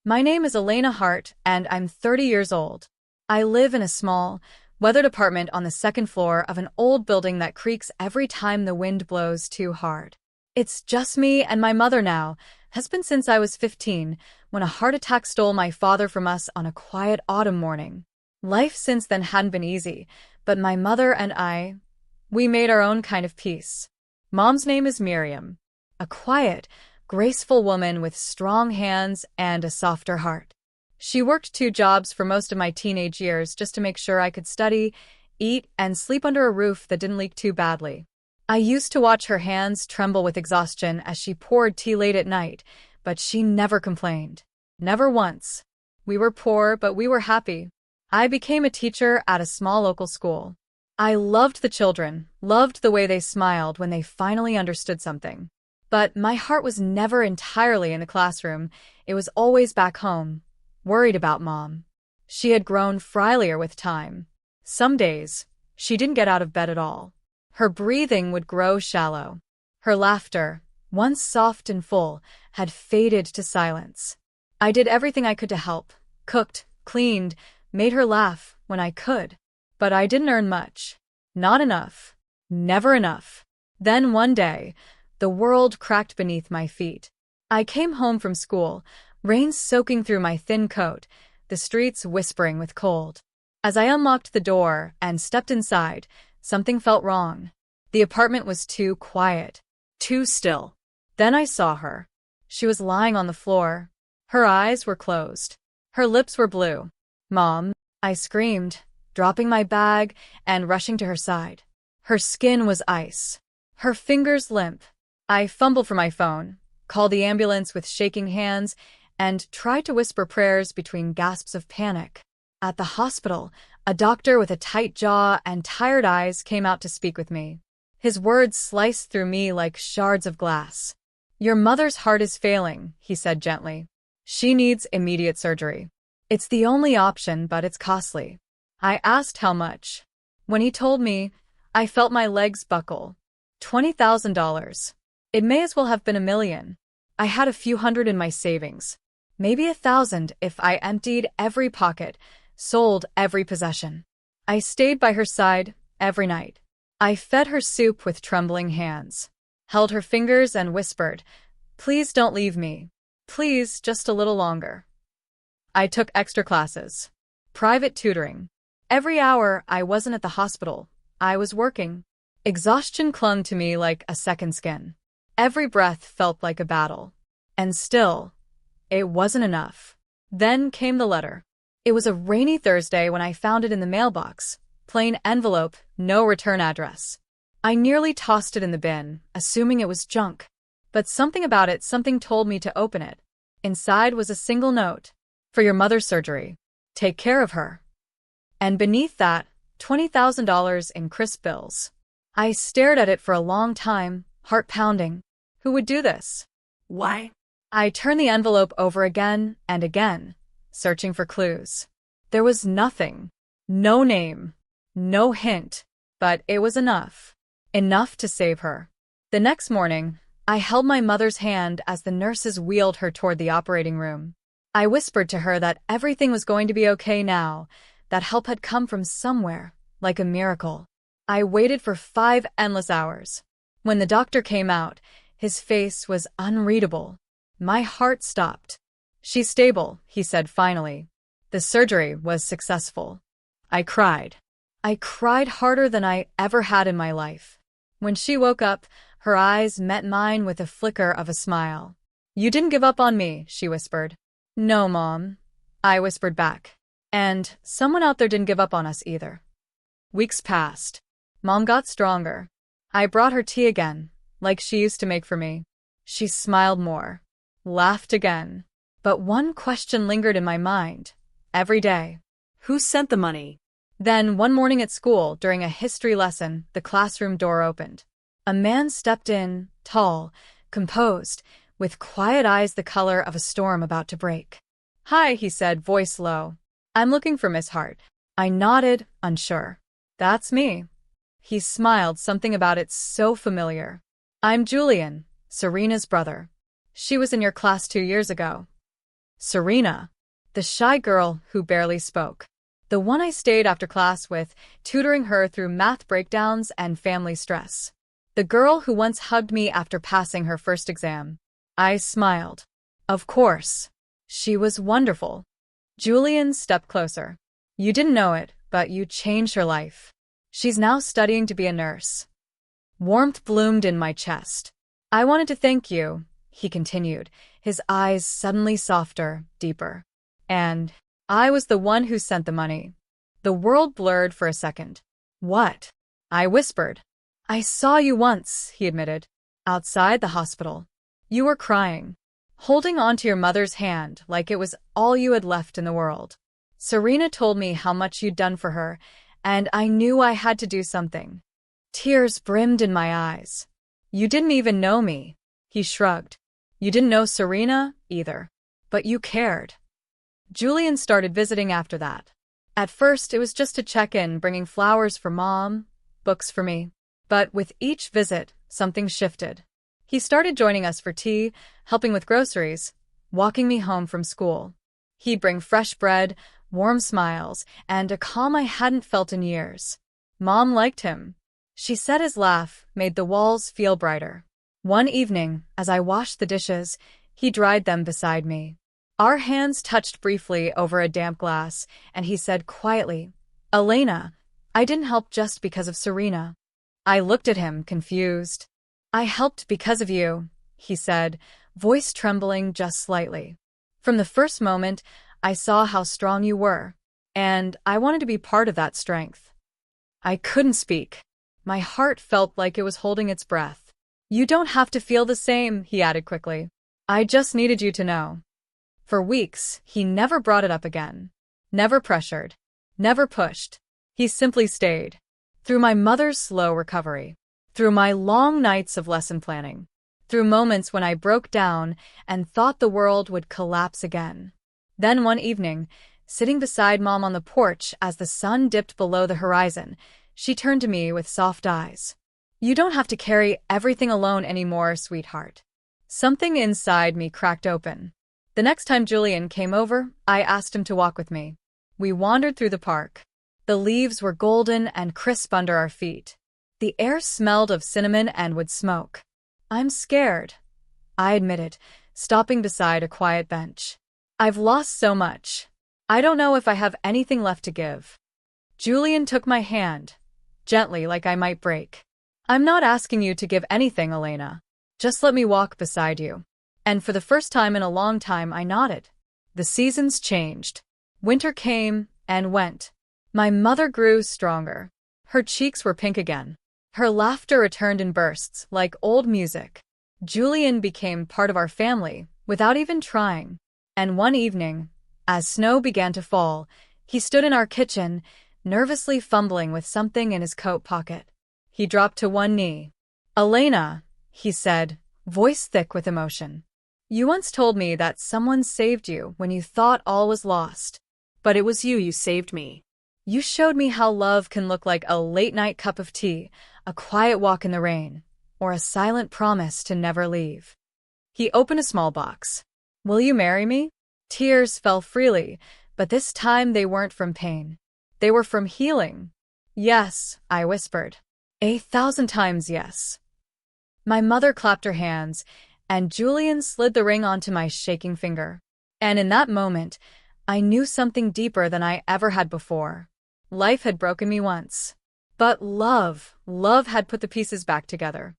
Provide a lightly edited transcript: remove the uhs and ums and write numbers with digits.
My name is Elena Hart, and I'm 30 years old. I live in a small, weathered apartment on the second floor of an old building that creaks every time the wind blows too hard. It's just me and my mother now, has been since I was 15, when a heart attack stole my father from us on a quiet autumn morning. Life since then hadn't been easy, but my mother and we made our own kind of peace. Mom's name is Miriam, a quiet, graceful woman with strong hands and a softer heart. She worked 2 jobs for most of my teenage years just to make sure I could study, eat, and sleep under a roof that didn't leak too badly. I used to watch her hands tremble with exhaustion as she poured tea late at night, but she never complained. Never once. We were poor, but we were happy. I became a teacher at a small local school. I loved the children, loved the way they smiled when they finally understood something. But my heart was never entirely in the classroom. It was always back home, worried about Mom. She had grown frilier with time. Some days, she didn't get out of bed at all. Her breathing would grow shallow. Her laughter, once soft and full, had faded to silence. I did everything I could to help, cooked, cleaned, made her laugh when I could. But I didn't earn much. Not enough. Never enough. Then one day, the world cracked beneath my feet. I came home from school, rain soaking through my thin coat, the streets whispering with cold. As I unlocked the door and stepped inside, something felt wrong. The apartment was too quiet, too still. Then I saw her. She was lying on the floor. Her eyes were closed. Her lips were blue. "Mom," I screamed, dropping my bag and rushing to her side. Her skin was ice. Her fingers limp. I fumbled for my phone, called the ambulance with shaking hands, and tried to whisper prayers between gasps of panic. At the hospital, a doctor with a tight jaw and tired eyes came out to speak with me. His words sliced through me like shards of glass. "Your mother's heart is failing," he said gently. "She needs immediate surgery. It's the only option, but it's costly." I asked how much. When he told me, I felt my legs buckle. $20,000. It may as well have been $1 million. I had a few hundred in my savings. Maybe 1,000 if I emptied every pocket, sold every possession. I stayed by her side every night. I fed her soup with trembling hands, held her fingers and whispered, "Please don't leave me. Please, just a little longer." I took extra classes. Private tutoring. Every hour I wasn't at the hospital, I was working. Exhaustion clung to me like a second skin. Every breath felt like a battle. And still, it wasn't enough. Then came the letter. It was a rainy Thursday when I found it in the mailbox. Plain envelope, no return address. I nearly tossed it in the bin, assuming it was junk. But something about it, something told me to open it. Inside was a single note. "For your mother's surgery. Take care of her." And beneath that, $20,000 in crisp bills. I stared at it for a long time, heart pounding. Who would do this? Why? I turned the envelope over again and again, searching for clues. There was nothing. No name. No hint. But it was enough. Enough to save her. The next morning, I held my mother's hand as the nurses wheeled her toward the operating room. I whispered to her that everything was going to be okay now, that help had come from somewhere, like a miracle. I waited for 5 endless hours. When the doctor came out, his face was unreadable. My heart stopped. "She's stable," he said finally. "The surgery was successful." I cried. I cried harder than I ever had in my life. When she woke up, her eyes met mine with a flicker of a smile. "You didn't give up on me," she whispered. "No, Mom," I whispered back. "And someone out there didn't give up on us either." Weeks passed. Mom got stronger. I brought her tea again, like she used to make for me. She smiled more, laughed again. But one question lingered in my mind, every day. Who sent the money? Then, one morning at school, during a history lesson, the classroom door opened. A man stepped in, tall, composed, with quiet eyes the color of a storm about to break. "Hi," he said, voice low. "I'm looking for Miss Hart." I nodded, unsure. "That's me." He smiled, something about it so familiar. "I'm Julian, Serena's brother. She was in your class 2 years ago." Serena, the shy girl who barely spoke. The one I stayed after class with, tutoring her through math breakdowns and family stress. The girl who once hugged me after passing her first exam. I smiled. Of course. She was wonderful. Julian stepped closer. You didn't know it, but you changed her life. She's now studying to be a nurse. Warmth bloomed in my chest. I wanted to thank you, he continued, his eyes suddenly softer, deeper. And I was the one who sent the money. The world blurred for a second. What? I whispered. I saw you once, he admitted. Outside the hospital. You were crying, holding onto your mother's hand like it was all you had left in the world. Serena told me how much you'd done for her, and I knew I had to do something. Tears brimmed in my eyes. You didn't even know me, he shrugged. You didn't know Serena, either. But you cared. Julian started visiting after that. At first, it was just to check in, bringing flowers for Mom, books for me. But with each visit, something shifted. He started joining us for tea, helping with groceries, walking me home from school. He'd bring fresh bread, warm smiles, and a calm I hadn't felt in years. Mom liked him. She said his laugh made the walls feel brighter. One evening, as I washed the dishes, he dried them beside me. Our hands touched briefly over a damp glass, and he said quietly, Elena, I didn't help just because of Serena. I looked at him, confused. I helped because of you, he said, voice trembling just slightly. From the first moment, I saw how strong you were, and I wanted to be part of that strength. I couldn't speak. My heart felt like it was holding its breath. You don't have to feel the same, he added quickly. I just needed you to know. For weeks, he never brought it up again. Never pressured. Never pushed. He simply stayed. Through my mother's slow recovery. Through my long nights of lesson planning. Through moments when I broke down and thought the world would collapse again. Then one evening, sitting beside Mom on the porch as the sun dipped below the horizon, she turned to me with soft eyes. You don't have to carry everything alone anymore, sweetheart. Something inside me cracked open. The next time Julian came over, I asked him to walk with me. We wandered through the park. The leaves were golden and crisp under our feet. The air smelled of cinnamon and wood smoke. I'm scared, I admitted, stopping beside a quiet bench. I've lost so much. I don't know if I have anything left to give. Julian took my hand, gently like I might break. I'm not asking you to give anything, Elena. Just let me walk beside you. And for the first time in a long time, I nodded. The seasons changed. Winter came and went. My mother grew stronger. Her cheeks were pink again. Her laughter returned in bursts, like old music. Julian became part of our family, without even trying. And one evening, as snow began to fall, he stood in our kitchen, nervously fumbling with something in his coat pocket. He dropped to one knee. Elena, he said, voice thick with emotion. You once told me that someone saved you when you thought all was lost. But it was you saved me. You showed me how love can look like a late-night cup of tea, a quiet walk in the rain, or a silent promise to never leave. He opened a small box. Will you marry me? Tears fell freely, but this time they weren't from pain. They were from healing. Yes, I whispered. 1,000 times yes. My mother clapped her hands, and Julian slid the ring onto my shaking finger. And in that moment, I knew something deeper than I ever had before. Life had broken me once. But love had put the pieces back together.